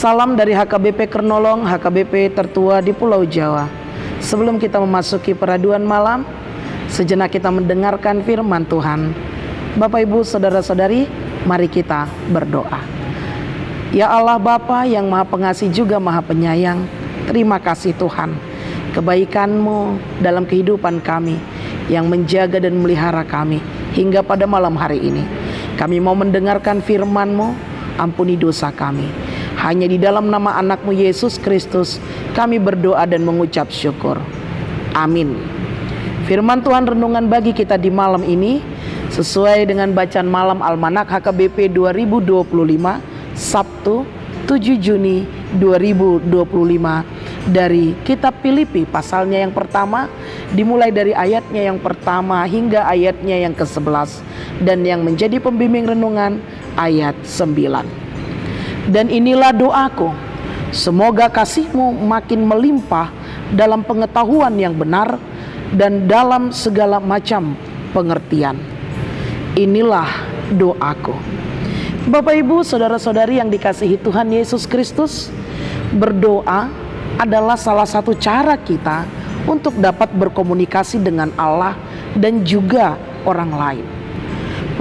Salam dari HKBP Kernolong, HKBP tertua di Pulau Jawa. Sebelum kita memasuki peraduan malam, sejenak kita mendengarkan firman Tuhan. Bapak, Ibu, Saudara-saudari, mari kita berdoa. Ya Allah Bapa yang Maha Pengasih juga Maha Penyayang, terima kasih Tuhan, kebaikan-Mu dalam kehidupan kami yang menjaga dan melihara kami hingga pada malam hari ini. Kami mau mendengarkan firman-Mu, ampuni dosa kami. Hanya di dalam nama anak-Mu Yesus Kristus kami berdoa dan mengucap syukur. Amin. Firman Tuhan renungan bagi kita di malam ini sesuai dengan bacaan malam Almanak HKBP 2025 Sabtu 7 Juni 2025 dari kitab Filipi pasalnya yang pertama, dimulai dari ayatnya yang pertama hingga ayatnya yang ke-11, dan yang menjadi pembimbing renungan ayat 9. Dan inilah doaku, semoga kasih-Mu makin melimpah dalam pengetahuan yang benar dan dalam segala macam pengertian. Inilah doaku. Bapak, Ibu, Saudara-saudari yang dikasihi Tuhan Yesus Kristus, berdoa adalah salah satu cara kita untuk dapat berkomunikasi dengan Allah dan juga orang lain.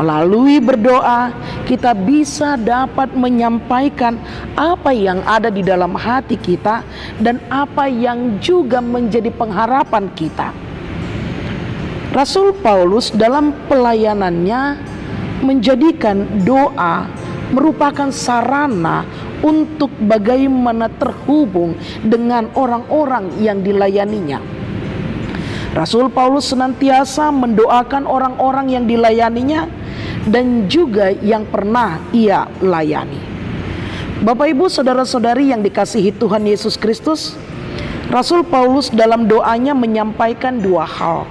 Melalui berdoa, kita bisa dapat menyampaikan apa yang ada di dalam hati kita dan apa yang juga menjadi pengharapan kita. Rasul Paulus dalam pelayanannya menjadikan doa merupakan sarana untuk bagaimana terhubung dengan orang-orang yang dilayaninya. Rasul Paulus senantiasa mendoakan orang-orang yang dilayaninya dan juga yang pernah ia layani. Bapak, Ibu, Saudara-saudari yang dikasihi Tuhan Yesus Kristus, Rasul Paulus dalam doanya menyampaikan dua hal,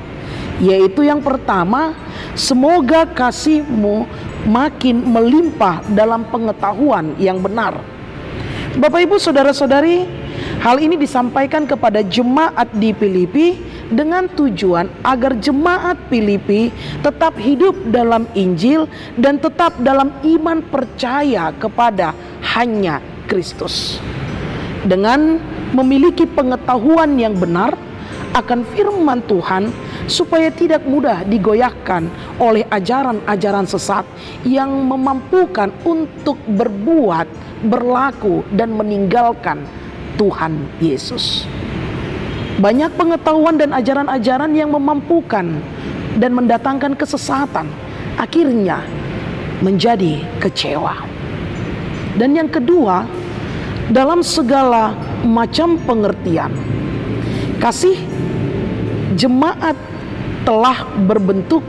yaitu yang pertama, semoga kasih-Mu makin melimpah dalam pengetahuan yang benar. Bapak, Ibu, Saudara-saudari, hal ini disampaikan kepada jemaat di Filipi dengan tujuan agar jemaat Filipi tetap hidup dalam Injil dan tetap dalam iman percaya kepada hanya Kristus. Dengan memiliki pengetahuan yang benar akan firman Tuhan, supaya tidak mudah digoyahkan oleh ajaran-ajaran sesat yang memampukan untuk berbuat, berlaku, dan meninggalkan Tuhan Yesus. Banyak pengetahuan dan ajaran-ajaran yang memampukan dan mendatangkan kesesatan, akhirnya menjadi kecewa. Dan yang kedua, dalam segala macam pengertian, kasih jemaat telah berbentuk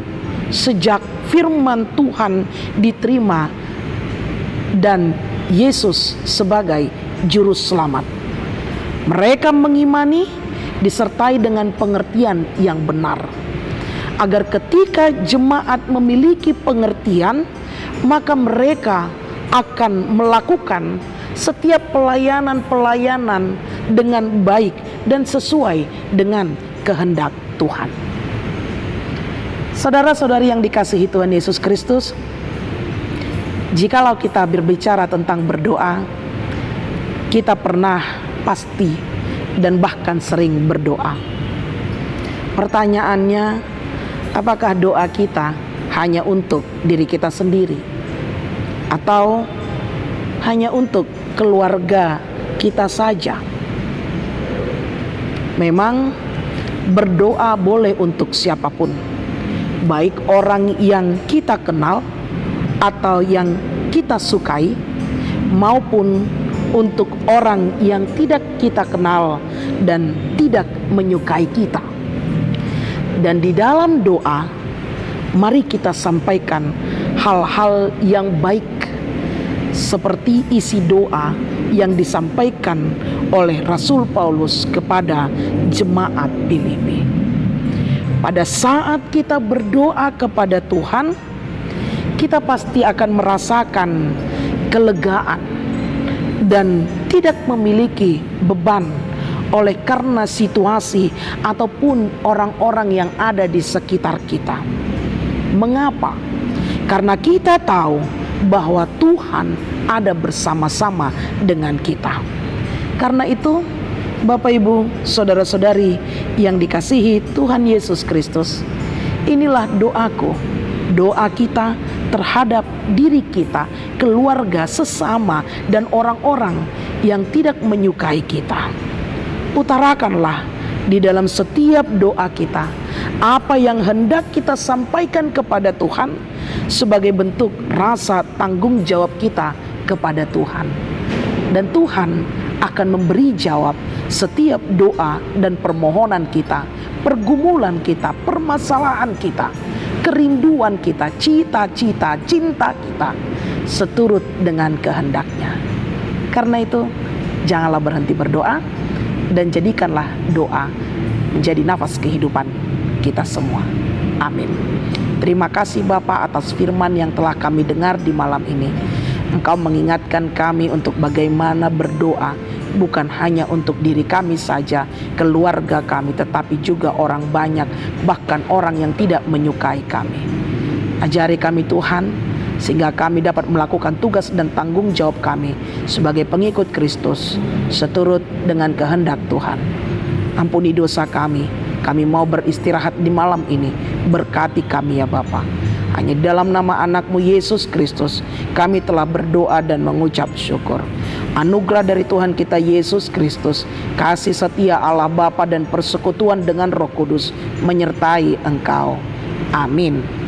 sejak firman Tuhan diterima dan Yesus sebagai juru selamat. Mereka mengimani disertai dengan pengertian yang benar, agar ketika jemaat memiliki pengertian, maka mereka akan melakukan setiap pelayanan-pelayanan dengan baik dan sesuai dengan kehendak Tuhan. Saudara-saudari yang dikasihi Tuhan Yesus Kristus, jikalau kita berbicara tentang berdoa, kita pernah pasti dan bahkan sering berdoa. Pertanyaannya, apakah doa kita hanya untuk diri kita sendiri atau hanya untuk keluarga kita saja? Memang berdoa boleh untuk siapapun, baik orang yang kita kenal atau yang kita sukai, maupun untuk orang yang tidak kita kenal dan tidak menyukai kita. Dan di dalam doa, mari kita sampaikan hal-hal yang baik, seperti isi doa yang disampaikan oleh Rasul Paulus kepada jemaat Filipi. Pada saat kita berdoa kepada Tuhan, kita pasti akan merasakan kelegaan dan tidak memiliki beban oleh karena situasi ataupun orang-orang yang ada di sekitar kita. Mengapa? Karena kita tahu bahwa Tuhan ada bersama-sama dengan kita. Karena itu, Bapak Ibu, saudara-saudari yang dikasihi Tuhan Yesus Kristus, inilah doaku, doa kita terhadap diri kita, keluarga, sesama, dan orang-orang yang tidak menyukai kita. Utarakanlah di dalam setiap doa kita apa yang hendak kita sampaikan kepada Tuhan sebagai bentuk rasa tanggung jawab kita kepada Tuhan. Dan Tuhan akan memberi jawab setiap doa dan permohonan kita, pergumulan kita, permasalahan kita, kerinduan kita, cita-cita, cinta kita, seturut dengan kehendaknya. Karena itu, janganlah berhenti berdoa, dan jadikanlah doa menjadi nafas kehidupan kita semua. Amin. Terima kasih Bapa atas firman yang telah kami dengar di malam ini. Engkau mengingatkan kami untuk bagaimana berdoa, bukan hanya untuk diri kami saja, keluarga kami, tetapi juga orang banyak, bahkan orang yang tidak menyukai kami. Ajari kami Tuhan, sehingga kami dapat melakukan tugas dan tanggung jawab kami sebagai pengikut Kristus, seturut dengan kehendak Tuhan. Ampuni dosa kami mau beristirahat di malam ini. Berkati kami ya Bapa. Hanya dalam nama anakmu Yesus Kristus kami telah berdoa dan mengucap syukur. Anugerah dari Tuhan kita Yesus Kristus, kasih setia Allah Bapa dan persekutuan dengan Roh Kudus menyertai engkau. Amin.